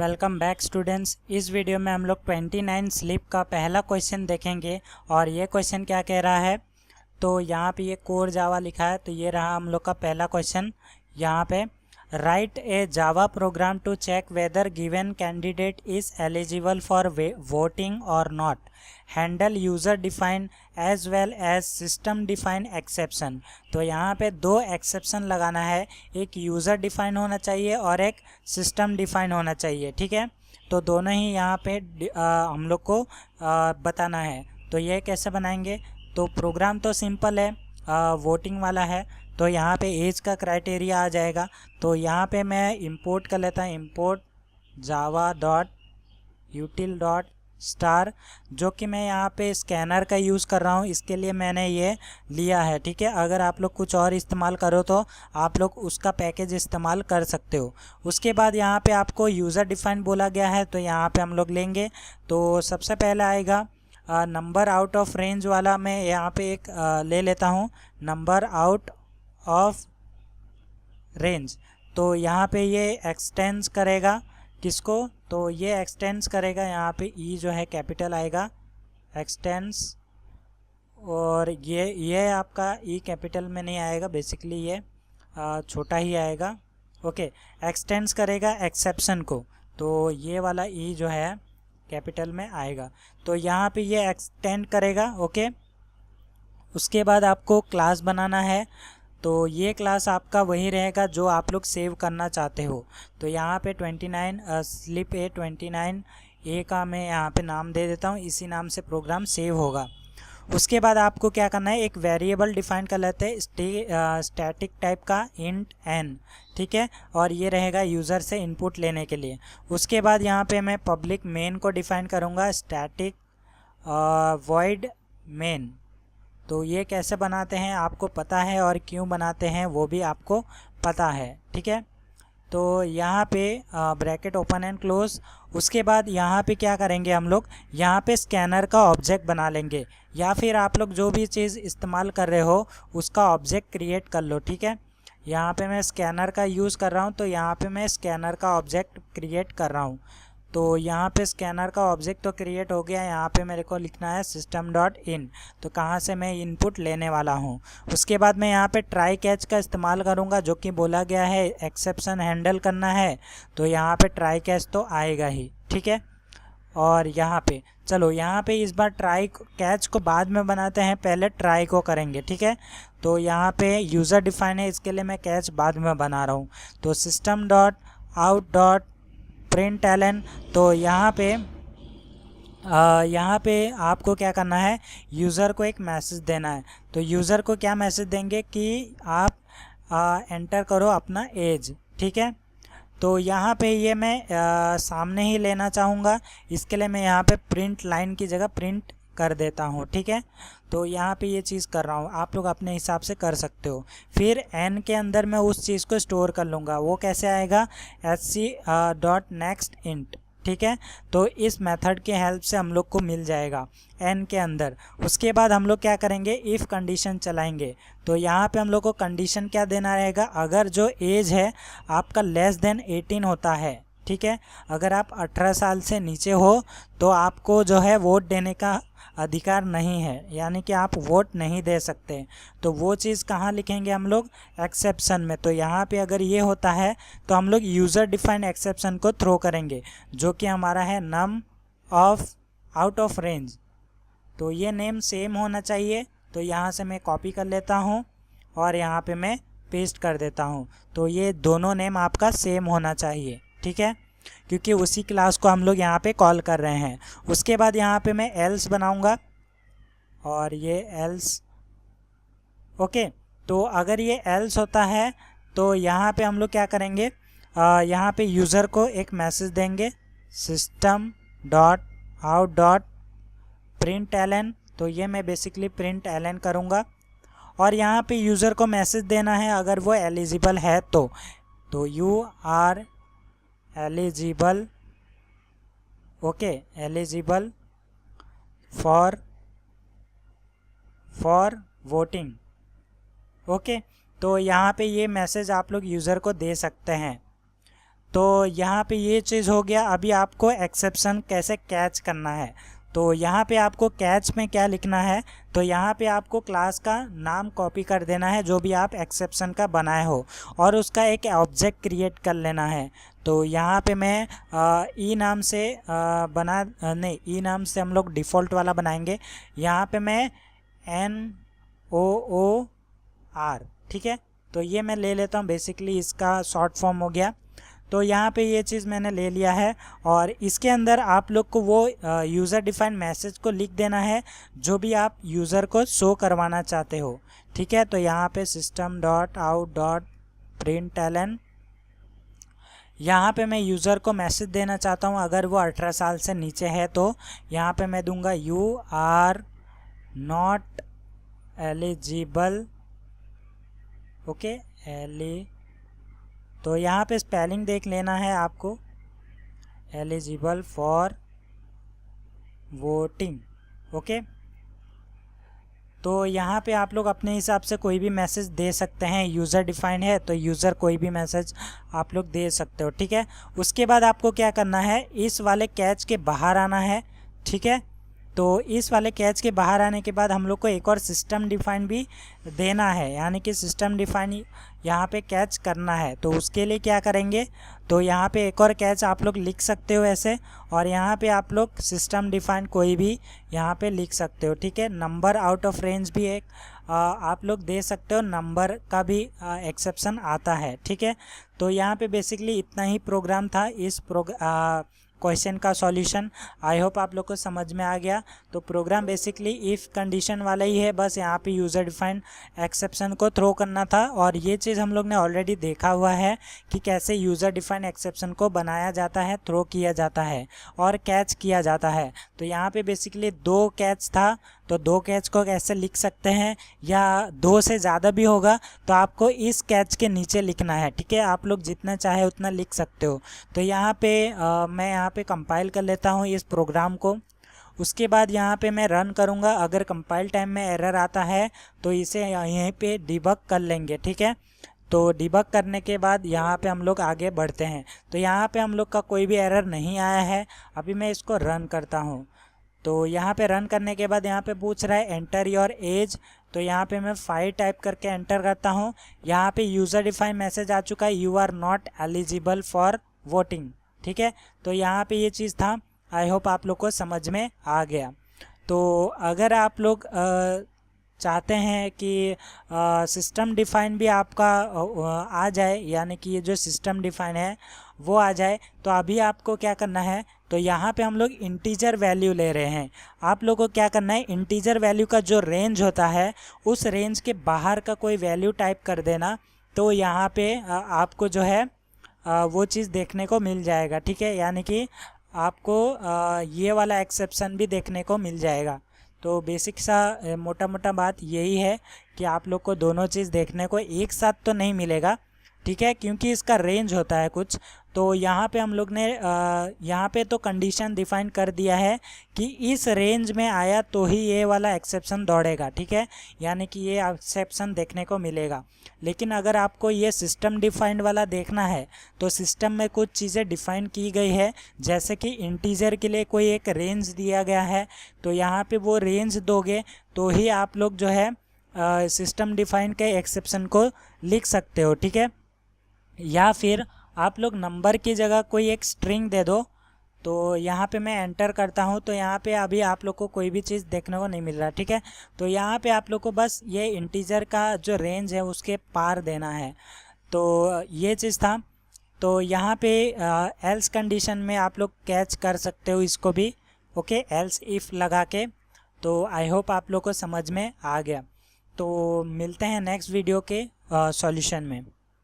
Welcome back students. इस video में हम लोग 29 स्लिप का पहला क्वेश्चन देखेंगे और ये क्वेश्चन क्या कह रहा है। तो यहाँ पे ये कोर जावा लिखा है, तो ये रहा हम लोग का पहला क्वेश्चन। यहाँ पे write a Java program to check whether given candidate is eligible for voting और not, handle user define as well as system define exception. तो यहाँ पे दो एक्सेप्शन लगाना है, एक यूज़र डिफाइन होना चाहिए और एक सिस्टम डिफाइन होना चाहिए। ठीक है, तो दोनों ही यहाँ पे हम लोग को बताना है। तो ये कैसे बनाएंगे? तो प्रोग्राम तो सिंपल है, वोटिंग वाला है। तो यहाँ पे एज का क्राइटेरिया आ जाएगा। तो यहाँ पे मैं इंपोर्ट कर लेता हूँ, import Java dot यूटिल dot star, जो कि मैं यहाँ पे स्कैनर का यूज़ कर रहा हूँ, इसके लिए मैंने ये लिया है। ठीक है, अगर आप लोग कुछ और इस्तेमाल करो तो आप लोग उसका पैकेज इस्तेमाल कर सकते हो। उसके बाद यहाँ पे आपको यूज़र डिफाइन बोला गया है, तो यहाँ पे हम लोग लेंगे। तो सबसे पहला आएगा नंबर आउट ऑफ रेंज वाला। मैं यहाँ पे एक ले लेता हूँ, नंबर आउट ऑफ रेंज। तो यहाँ पे ये एक्सटेंस करेगा किसको? तो ये एक्सटेंस करेगा, यहाँ पे ई जो है कैपिटल आएगा, एक्सटेंस। और ये आपका ई कैपिटल में नहीं आएगा, बेसिकली ये छोटा ही आएगा। ओके, एक्सटेंस करेगा एक्सेप्शन को, तो ये वाला ई जो है कैपिटल में आएगा। तो यहाँ पे ये एक्सटेंड करेगा। ओके, उसके बाद आपको क्लास बनाना है। तो ये क्लास आपका वही रहेगा जो आप लोग सेव करना चाहते हो। तो यहाँ पे 29 स्लिप ए 29 ए का मैं यहाँ पे नाम दे देता हूँ, इसी नाम से प्रोग्राम सेव होगा। उसके बाद आपको क्या करना है, एक वेरिएबल डिफाइन कर लेते हैं स्टैटिक टाइप का, इंट एन। ठीक है, और ये रहेगा यूज़र से इनपुट लेने के लिए। उसके बाद यहाँ पे मैं पब्लिक मेन को डिफाइन करूँगा, स्टैटिक वॉइड मेन। तो ये कैसे बनाते हैं आपको पता है, और क्यों बनाते हैं वो भी आपको पता है। ठीक है, तो यहाँ पे ब्रैकेट ओपन एंड क्लोज। उसके बाद यहाँ पे क्या करेंगे हम लोग, यहाँ पे स्कैनर का ऑब्जेक्ट बना लेंगे, या फिर आप लोग जो भी चीज़ इस्तेमाल कर रहे हो उसका ऑब्जेक्ट क्रिएट कर लो। ठीक है, यहाँ पे मैं स्कैनर का यूज़ कर रहा हूँ, तो यहाँ पे मैं स्कैनर का ऑब्जेक्ट क्रिएट कर रहा हूँ। तो यहाँ पे स्कैनर का ऑब्जेक्ट तो क्रिएट हो गया। यहाँ पे मेरे को लिखना है सिस्टम डॉट इन, तो कहाँ से मैं इनपुट लेने वाला हूँ। उसके बाद मैं यहाँ पे ट्राई कैच का इस्तेमाल करूँगा, जो कि बोला गया है एक्सेप्शन हैंडल करना है, तो यहाँ पे ट्राई कैच तो आएगा ही। ठीक है, और यहाँ पे चलो, यहाँ पे इस बार ट्राई कैच को बाद में बनाते हैं, पहले ट्राई को करेंगे। ठीक है, तो यहाँ पे यूज़र डिफाइन है, इसके लिए मैं कैच बाद में बना रहा हूँ। तो system dot out dot print L N. तो यहाँ पे आपको क्या करना है, यूज़र को एक मैसेज देना है। तो यूज़र को क्या मैसेज देंगे कि आप एंटर करो अपना एज। ठीक है, तो यहाँ पे ये मैं सामने ही लेना चाहूँगा, इसके लिए मैं यहाँ पे प्रिंट लाइन की जगह प्रिंट कर देता हूँ। ठीक है, तो यहाँ पे ये चीज़ कर रहा हूँ, आप लोग अपने हिसाब से कर सकते हो। फिर एन के अंदर मैं उस चीज़ को स्टोर कर लूँगा, वो कैसे आएगा, एच डॉट नेक्स्ट इंट। ठीक है, तो इस मेथड के हेल्प से हम लोग को मिल जाएगा एन के अंदर। उसके बाद हम लोग क्या करेंगे, इफ़ कंडीशन चलाएंगे। तो यहाँ पे हम लोग को कंडीशन क्या देना रहेगा, अगर जो एज है आपका लेस देन 18 होता है। ठीक है, अगर आप 18 साल से नीचे हो तो आपको जो है वोट देने का अधिकार नहीं है, यानी कि आप वोट नहीं दे सकते। तो वो चीज़ कहाँ लिखेंगे हम लोग, एक्सेप्शन में। तो यहाँ पे अगर ये होता है तो हम लोग यूज़र डिफाइंड एक्सेप्शन को थ्रो करेंगे, जो कि हमारा है नम ऑफ आउट ऑफ रेंज। तो ये नेम सेम होना चाहिए, तो यहाँ से मैं कॉपी कर लेता हूँ और यहाँ पे मैं पेस्ट कर देता हूँ। तो ये दोनों नेम आपका सेम होना चाहिए। ठीक है, क्योंकि उसी क्लास को हम लोग यहाँ पे कॉल कर रहे हैं। उसके बाद यहाँ पे मैं एल्स बनाऊँगा, और ये एल्स। ओके, तो अगर ये एल्स होता है तो यहाँ पे हम लोग क्या करेंगे, यहाँ पे यूज़र को एक मैसेज देंगे, system dot out dot print L N. तो ये मैं बेसिकली प्रिंट एलन करूँगा, और यहाँ पे यूज़र को मैसेज देना है अगर वो एलिजिबल है तो you are eligible. Okay, eligible for voting. Okay, तो यहाँ पे ये मैसेज आप लोग यूज़र को दे सकते हैं। तो यहाँ पे ये चीज़ हो गया। अभी आपको एक्सेप्शन कैसे कैच करना है, तो यहाँ पे आपको कैच में क्या लिखना है, तो यहाँ पे आपको क्लास का नाम कॉपी कर देना है जो भी आप एक्सेप्शन का बनाए हो, और उसका एक ऑब्जेक्ट क्रिएट कर लेना है। तो यहाँ पे मैं ई नाम से नहीं, ई नाम से हम लोग डिफ़ॉल्ट वाला बनाएंगे। यहाँ पे मैं NOOR, ठीक है, तो ये मैं ले लेता हूँ, बेसिकली इसका शॉर्ट फॉर्म हो गया। तो यहाँ पे ये चीज़ मैंने ले लिया है, और इसके अंदर आप लोग को वो यूज़र डिफाइंड मैसेज को लिख देना है जो भी आप यूज़र को शो करवाना चाहते हो, ठीक है। तो यहाँ पे system.out.println, यहाँ पे मैं यूज़र को मैसेज देना चाहता हूँ अगर वो 18 साल से नीचे है, तो यहाँ पे मैं दूंगा you are not eligible, okay, तो यहाँ पे स्पेलिंग देख लेना है आपको, एलिजिबल फॉर वोटिंग, ओके। तो यहाँ पे आप लोग अपने हिसाब से कोई भी मैसेज दे सकते हैं, यूज़र डिफाइंड है तो यूज़र कोई भी मैसेज आप लोग दे सकते हो, ठीक है। उसके बाद आपको क्या करना है, इस वाले कैच के बाहर आना है, ठीक है। तो इस वाले कैच के बाहर आने के बाद हम लोग को एक और सिस्टम डिफाइन भी देना है, यानी कि सिस्टम डिफाइन यहाँ पे कैच करना है। तो उसके लिए क्या करेंगे, तो यहाँ पे एक और कैच आप लोग लिख सकते हो ऐसे, और यहाँ पे आप लोग सिस्टम डिफाइन कोई भी यहाँ पे लिख सकते हो, ठीक है। नंबर आउट ऑफ रेंज भी एक आप लोग दे सकते हो, नंबर का भी एक्सेप्शन आता है, ठीक है। तो यहाँ पे बेसिकली इतना ही प्रोग्राम था इस क्वेश्चन का सॉल्यूशन। आई होप आप लोग को समझ में आ गया। तो प्रोग्राम बेसिकली इफ़ कंडीशन वाला ही है, बस यहाँ पे यूज़र डिफाइंड एक्सेप्शन को थ्रो करना था, और ये चीज़ हम लोग ने ऑलरेडी देखा हुआ है कि कैसे यूज़र डिफाइंड एक्सेप्शन को बनाया जाता है, थ्रो किया जाता है और कैच किया जाता है। तो यहाँ पे बेसिकली 2 कैच था, तो 2 कैच को कैसे लिख सकते हैं, या 2 से ज़्यादा भी होगा तो आपको इस कैच के नीचे लिखना है, ठीक है। आप लोग जितना चाहे उतना लिख सकते हो। तो यहाँ पे मैं यहाँ पे कंपाइल कर लेता हूँ इस प्रोग्राम को। उसके बाद यहाँ पे मैं रन करूँगा। अगर कंपाइल टाइम में एरर आता है तो इसे यहीं पे डिबग कर लेंगे, ठीक है। तो डिबग करने के बाद यहाँ पे हम लोग आगे बढ़ते हैं। तो यहाँ पे हम लोग का कोई भी एरर नहीं आया है। अभी मैं इसको रन करता हूँ। तो यहाँ पे रन करने के बाद यहाँ पे पूछ रहा है एंटर योर एज, तो यहाँ पे मैं 5 टाइप करके एंटर करता हूँ। यहाँ पे यूज़र डिफाइन मैसेज आ चुका है, you are not eligible for voting, ठीक है। तो यहाँ पे ये चीज़ था। आई होप आप लोग को समझ में आ गया। तो अगर आप लोग चाहते हैं कि सिस्टम डिफाइन भी आपका आ जाए, यानी कि ये जो सिस्टम डिफाइन है वो आ जाए, तो अभी आपको क्या करना है, तो यहाँ पे हम लोग इंटीजर वैल्यू ले रहे हैं। आप लोगों को क्या करना है, इंटीजर वैल्यू का जो रेंज होता है उस रेंज के बाहर का कोई वैल्यू टाइप कर देना। तो यहाँ पे आपको जो है वो चीज़ देखने को मिल जाएगा, ठीक है। यानी कि आपको ये वाला एक्सेप्शन भी देखने को मिल जाएगा। तो बेसिक सा मोटा मोटा बात यही है कि आप लोग को दोनों चीज़ देखने को एक साथ तो नहीं मिलेगा, ठीक है, क्योंकि इसका रेंज होता है कुछ। तो यहाँ पे हम लोग ने यहाँ पे तो कंडीशन डिफाइन कर दिया है कि इस रेंज में आया तो ही ये वाला एक्सेप्शन दौड़ेगा, ठीक है, यानी कि ये एक्सेप्शन देखने को मिलेगा। लेकिन अगर आपको ये सिस्टम डिफाइंड वाला देखना है तो सिस्टम में कुछ चीज़ें डिफाइन की गई है, जैसे कि इंटीजर के लिए कोई एक रेंज दिया गया है, तो यहाँ पे वो रेंज दोगे तो ही आप लोग जो है सिस्टम डिफाइन के एक्सेप्शन को लिख सकते हो, ठीक है। या फिर आप लोग नंबर की जगह कोई एक स्ट्रिंग दे दो। तो यहाँ पे मैं एंटर करता हूँ, तो यहाँ पे अभी आप लोग को कोई भी चीज़ देखने को नहीं मिल रहा, ठीक है। तो यहाँ पे आप लोग को बस ये इंटीजर का जो रेंज है उसके पार देना है। तो ये चीज़ था। तो यहाँ पे एल्स कंडीशन में आप लोग कैच कर सकते हो इसको भी, ओके, एल्स इफ़ लगा के। तो आई होप आप लोग को समझ में आ गया। तो मिलते हैं नेक्स्ट वीडियो के सॉल्यूशन में।